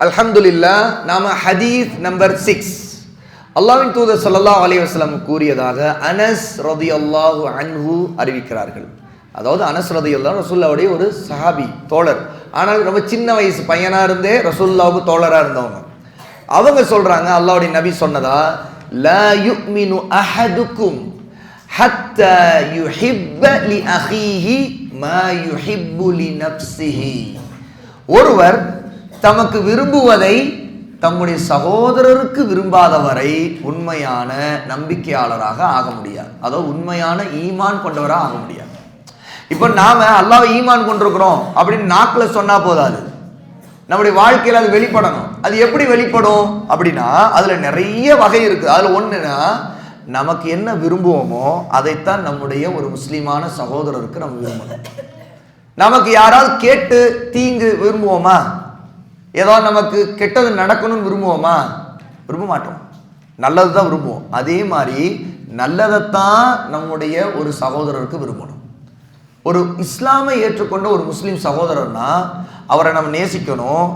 அல்ஹம்துலில்லாஹ். நாம ஹதீஸ் நம்பர் 6 அல்லாஹ்வின் தூதர் ஸல்லல்லாஹு அலைஹி வஸல்லம் கூறியதாக அனஸ் ரலியல்லாஹு அன்ஹு அறிவிக்கிறார்கள். அதாவது அனஸ் ரலியல்லாஹு ரசூலுல்லாஹ்வுடைய ஒரு சஹாபி தோழர். ஆனால் ரொம்ப சின்ன வயசு பையனா இருந்தே ரசூலுல்லாஹ்வுக்கு தோழரா இருந்தவங்க. அவங்க சொல்றாங்க, அல்லாஹ்வுடைய நபி சொன்னதா, லா யுமினு அஹதுக்கும் ஹத்தா யுஹிப்ப லி அஹீஹி மா யுஹிப்பு லி நஃப்ஸிஹி. ஒருவர் தமக்கு விரும்புவதை தம்முடைய சகோதரருக்கு விரும்பாதவரை உண்மையான நம்பிக்கையாளராக ஆக முடியாது. அதாவது உண்மையான ஈமான் கொண்டவராக ஆக முடியாது. இப்ப நாம அல்லாஹ்வை ஈமான் கொண்டிருக்கிறோம் அப்படின்னு நாக்குல சொன்னா போதாது, நம்முடைய வாழ்க்கையில் அது வெளிப்படணும். அது எப்படி வெளிப்படும் அப்படின்னா, அதுல நிறைய வகை இருக்கு. அதுல ஒண்ணுன்னா, நமக்கு என்ன விரும்புவோமோ அதைத்தான் நம்முடைய ஒரு முஸ்லிமான சகோதரருக்கு நம்ம விரும்பணும். நமக்கு யாராவது கேட்டு தீங்கு விரும்புவோமா? ஏதாவது நமக்கு கெட்டது நடக்கணும்னு விரும்புவோமா? விரும்ப மாட்டோம். நல்லது தான் விரும்புவோம். அதே மாதிரி நல்லதைத்தான் நம்முடைய ஒரு சகோதரருக்கு விரும்பணும். ஒரு இஸ்லாமை ஏற்றுக்கொண்ட ஒரு முஸ்லீம் சகோதரர்னா அவரை நம்ம நேசிக்கணும்.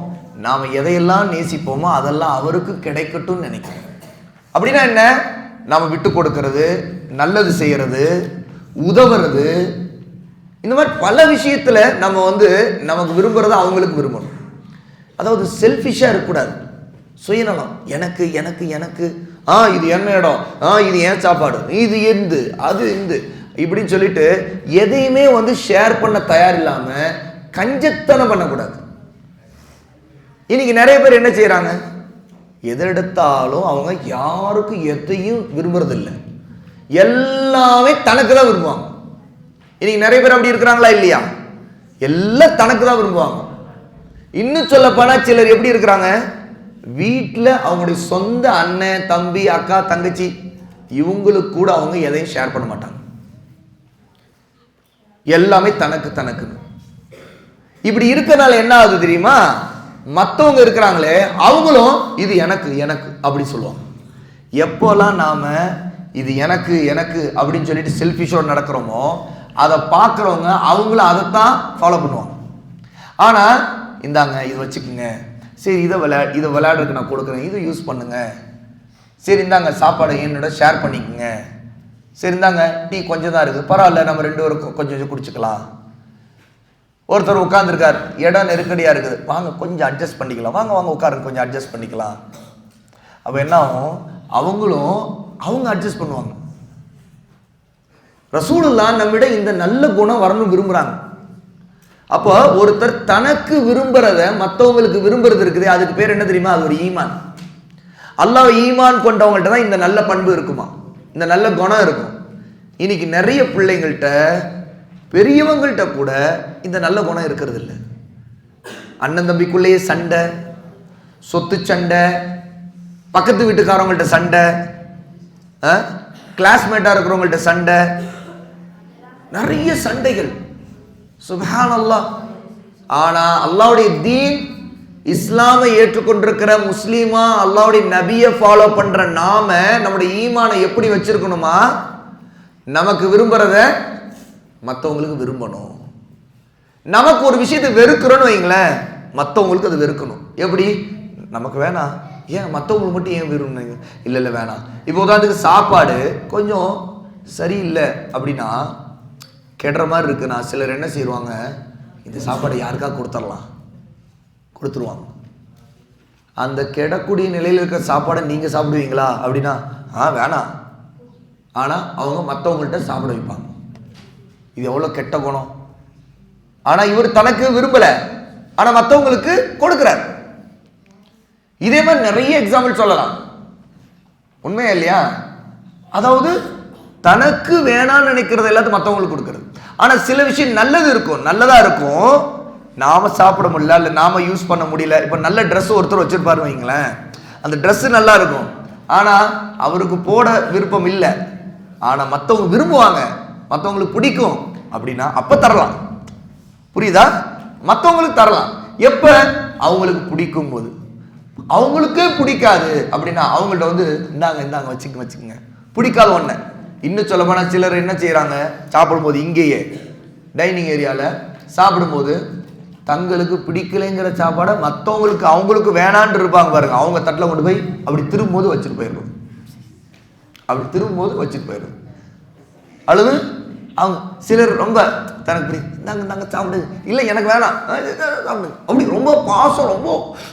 நாம் எதையெல்லாம் நேசிப்போமோ அதெல்லாம் அவருக்கு கிடைக்கட்டும் நினைக்கணும். அப்படின்னா என்ன? நாம் விட்டு கொடுக்கறது, நல்லது செய்யறது, உதவுறது, இந்த மாதிரி பல விஷயத்துல நம்ம நமக்கு விரும்புறத அவங்களுக்கு விரும்பணும். அதாவது செல்ஃபிஷா இருக்கக்கூடாது. சுயநலம், எனக்கு எனக்கு எனக்கு இது என்ன இடம், இது ஏன் சாப்பாடு, இது எந்து அது எந்து இப்படின்னு சொல்லிட்டு எதையுமே ஷேர் பண்ண தயார் இல்லாம கஞ்சத்தனம் பண்ணக்கூடாது. இன்னைக்கு நிறைய பேர் என்ன செய்யறாங்க, எதை எடுத்தாலும் அவங்க யாருக்கும் எதையும் விரும்புறது இல்லை, எல்லாமே தனக்கு தான் விரும்புவாங்க. இன்னைக்கு நிறைய பேர் அப்படி இருக்கிறாங்களா இல்லையா? எல்லாம் தனக்கு தான் விரும்புவாங்க. இன்னும் சொல்ல போனா சிலர் எப்படி இருக்கிறாங்க, வீட்டில் அவங்களுடைய சொந்த அண்ணன் தம்பி அக்கா தங்கச்சி இவங்களுக்கு கூட அவங்க எதையும் ஷேர் பண்ண மாட்டாங்க. எல்லாமே தனக்கு தனக்கு. இப்படி இருக்கனால என்ன ஆகுது தெரியுமா? மற்றவங்க இருக்கிறாங்களே அவங்களும் இது எனக்கு எனக்கு அப்படி சொல்லுவாங்க. எப்போல்லாம் நாம இது எனக்கு எனக்கு அப்படின்னு சொல்லிட்டு செல்ஃபிஷோடு நடக்கிறோமோ அதை பார்க்குறவங்க அவங்களும் அதைத்தான் ஃபாலோ பண்ணுவாங்க. ஆனால் இந்தாங்க இது வச்சுக்குங்க, சரி இதை விளையாடுறதுக்கு நான் கொடுக்குறேன், இதை யூஸ் பண்ணுங்க, சரி இந்தாங்க சாப்பாடை என்னோட ஷேர் பண்ணிக்கோங்க, சரி இந்தாங்க டீ கொஞ்சம் தான் இருக்குது பரவாயில்ல நம்ம ரெண்டு பேரும் கொஞ்சம் கொஞ்சம் குடிச்சுக்கலாம். ஒருத்தர் உட்காந்துருக்கார், இடம் நெருக்கடியாக இருக்குது, வாங்க கொஞ்சம் அட்ஜஸ்ட் பண்ணிக்கலாம், வாங்க வாங்க உட்காருங்க கொஞ்சம் அட்ஜஸ்ட் பண்ணிக்கலாம். அப்போ என்ன ஆகும், அவங்க அட்ஜஸ்ட் பண்ணுவாங்க. ரசூலுல்லாஹ் நம்மிடம் இந்த நல்ல குணம் வரணும் விரும்புகிறாங்க. அப்போ ஒருத்தர் தனக்கு விரும்புறத மற்றவங்களுக்கு விரும்புறது இருக்குது, அதுக்கு பேர் என்ன தெரியுமா? அது ஒரு ஈமான். அல்லாஹ் ஈமான் கொண்டவங்கள்ட்ட தான் இந்த நல்ல பண்பு இருக்குமா, இந்த நல்ல குணம் இருக்கும். இன்னைக்கு நிறைய பிள்ளைங்கள்ட்ட பெரியவங்கள்ட்ட கூட இந்த நல்ல குணம் இருக்கிறது இல்லை. அண்ணன் தம்பிக்குள்ளேயே சண்டை, சொத்து சண்டை, பக்கத்து வீட்டுக்காரவங்கள்ட்ட சண்டை, கிளாஸ்மேட்டா இருக்கிறவங்கள்ட்ட சண்டை, நிறைய சண்டைகள். சுப்ஹானல்லாஹ். ஆனா அல்லாஹ்வுடைய தீன், இஸ்லாமை ஏற்றுக்கொண்டிருக்கிற முஸ்லீமா அல்லாஹ்வுடைய நபியை ஃபாலோ பண்ற நாம நம்முடைய ஈமானை எப்படி வச்சிருக்கணுமா? நமக்கு விரும்புறத மற்றவங்களுக்கு விரும்பணும். நமக்கு ஒரு விஷயத்தை வெறுக்கிறோன்னு வைங்களேன், மற்றவங்களுக்கு அது வெறுக்கணும். எப்படி? நமக்கு வேணாம், ஏன் மற்றவங்களுக்கு மட்டும் ஏன் விரும்புனீங்க? இல்லை இல்லை வேணாம். இப்போ உதாரணத்துக்கு சாப்பாடு கொஞ்சம் சரியில்லை அப்படின்னா கெடுற மாதிரி இருக்குன்னா சிலர் என்ன செய்வாங்க, இந்த சாப்பாடை யாருக்கா கொடுத்துருவாங்க. அந்த கெடக்கூடிய நிலையில் இருக்கிற சாப்பாடை நீங்கள் சாப்பிடுவீங்களா அப்படின்னா வேணாம். ஆனால் அவங்க மற்றவங்கள்ட்ட சாப்பிட வைப்பாங்க. இது எவ்வளோ கெட்ட குணம். ஆனால் இவர் தனக்கு விரும்பலை, ஆனால் மற்றவங்களுக்கு கொடுக்குறார். இதே மாதிரி நிறைய எக்ஸாம்பிள் சொல்லலாம். உண்மையா இல்லையா? அதாவது தனக்கு வேணான்னு நினைக்கிறது எல்லாத்தையும் மற்றவங்களுக்கு கொடுக்குறது. ஆனால் சில விஷயம் நல்லது இருக்கும், நல்லதாக இருக்கும், நாம சாப்பிட முடியல, இல்லை நாம யூஸ் பண்ண முடியல. இப்போ நல்ல ட்ரெஸ் ஒருத்தர் வச்சிருப்பாரு வைங்களேன், அந்த ட்ரெஸ் நல்லா இருக்கும், ஆனால் அவருக்கு போட விருப்பம் இல்லை, ஆனால் மற்றவங்க விரும்புவாங்க, மற்றவங்களுக்கு பிடிக்கும் அப்படின்னா அப்போ தரலாம். புரியுதா? மற்றவங்களுக்கு தரலாம். எப்போ? அவங்களுக்கு பிடிக்கும் போது. அவங்களுக்கே பிடிக்காது அப்படின்னா அவங்கள்ட்ட இந்தாங்க இந்தாங்க வச்சுக்கோங்க. பிடிக்காத ஒன்றை. இன்னும் சொல்ல போனால் சிலர் என்ன செய்கிறாங்க, சாப்பிடும்போது இங்கேயே டைனிங் ஏரியாவில் சாப்பிடும்போது தங்களுக்கு பிடிக்கலைங்கிற சாப்பாடை மற்றவங்களுக்கு அவங்களுக்கு வேணான்னு இருப்பாங்க பாருங்க, அவங்க தட்டில் கொண்டு போய் அப்படி திரும்பும்போது வச்சுட்டு போயிடுறது, அப்படி திரும்பும்போது வச்சுட்டு போயிடுறது. அல்லது அவங்க சிலர் ரொம்ப தனக்கு பிடி நாங்கள் சாப்பிடு, இல்லை எனக்கு வேணாம் சாப்பிடு, அப்படி ரொம்ப பாசம், ரொம்ப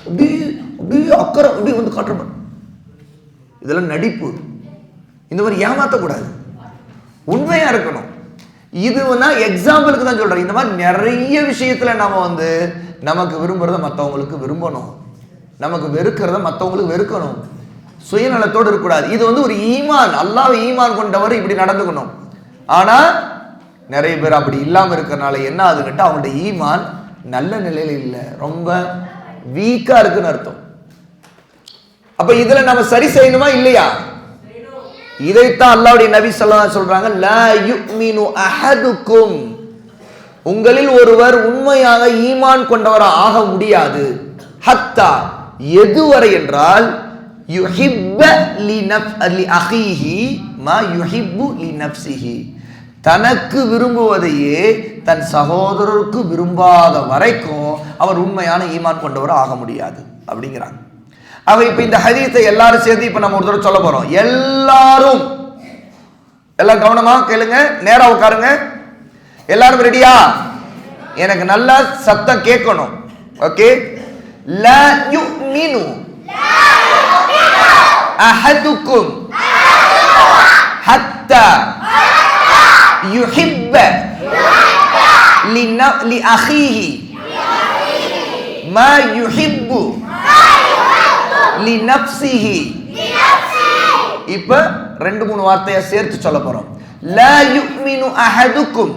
அப்படி அப்படியே அக்கறை அப்படி வந்து காட்டுற. இதெல்லாம் நடிப்பு. இந்த மாதிரி ஏமாற்றக்கூடாது, உண்மையா இருக்கணும். இது நான் எக்ஸாம்பிளுக்கு தான் சொல்றேன். இந்த மாதிரி நிறைய விஷயத்துல நம்ம வந்து நமக்கு விரும்புறத மற்றவங்களுக்கு விரும்பணும், நமக்கு வெறுக்கிறத மற்றவங்களுக்கு வெறுக்கணும், சுயநலத்தோடு இருக்கக்கூடாது. இது வந்து ஒரு ஈமான், அல்லாஹ் ஈமான் கொண்டவர் இப்படி நடந்துக்கணும். ஆனா நிறைய பேர் அப்படி இல்லாம இருக்கிறனால என்ன ஆகுதுன்னு அவங்கள்ட்ட ஈமான் நல்ல நிலையில இல்லை, ரொம்ப வீக்கா இருக்குன்னு அர்த்தம். அப்ப இதுல நம்ம சரி செய்யணுமா இல்லையா? இதைத்தான் அல்லாஹ்வுடைய நபி ஸல்லல்லாஹு அலைஹி சொல்றாங்க, லா யுமினு அஹதுக்கும், உங்களில் ஒருவர் உண்மையாக ஈமான் கொண்டவரா ஆக முடியாது. ஹத்தா, எதுவரை என்றால், யுஹிப்ப லி அஹீஹி மா யுஹிப்பு லி நஃப்ஸிஹி, தனக்கு விரும்புவதையே தன் சகோதரருக்கு விரும்பாத வரைக்கும் அவர் உண்மையான ஈமான் கொண்டவர் ஆக முடியாது அப்படிங்கிறாங்க. அவ இப்ப இந்த ஹதீஸை எல்லாரும் சேர்த்து இப்ப நம்ம ஒரு தடவை சொல்ல போறோம். எல்லாரும் எல்லாம் கவனமா கேளுங்க, நேரா உட்காருங்க. எல்லாரும் ரெடியா? எனக்கு நல்லா சத்தம் கேட்கணும். ஓகே. லா யுமினு அஹதுக்கும் ஹத்தா யுஹிப்ப லி அஹீஹி மா யுஹிப்பு லி நஃப்ஸிஹி. இப்ப 2-3 வார்த்தையை சேர்த்து சொல்ல போறோம். லா யுமினு அஹதுக்கும்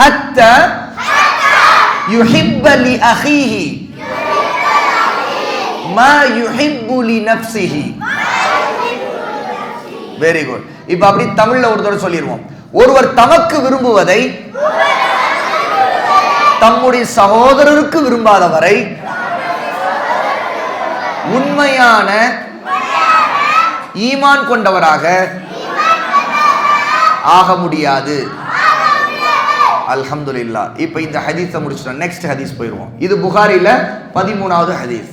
ஹத்தா யுஹிப்ப லி அஹீஹி மா யுஹிப்பு லி நஃப்ஸிஹி. Very good. இப்ப அப்படி தமிழ்ல ஒரு தடவை சொல்லிடுவோம். ஒருவர் தமக்கு விரும்புவதை தம்முடைய சகோதரருக்கு விரும்பாத வரை உண்மையான ஈமான் கொண்டவராக ஆக முடியாது. அல்ஹம்துலில்லாஹ். இப்ப இந்த ஹதீஸை முடிச்சிட்டோம். நெக்ஸ்ட் ஹதீஸ் போயிடுவோம். இது புகாரில 13வது ஹதீஸ்.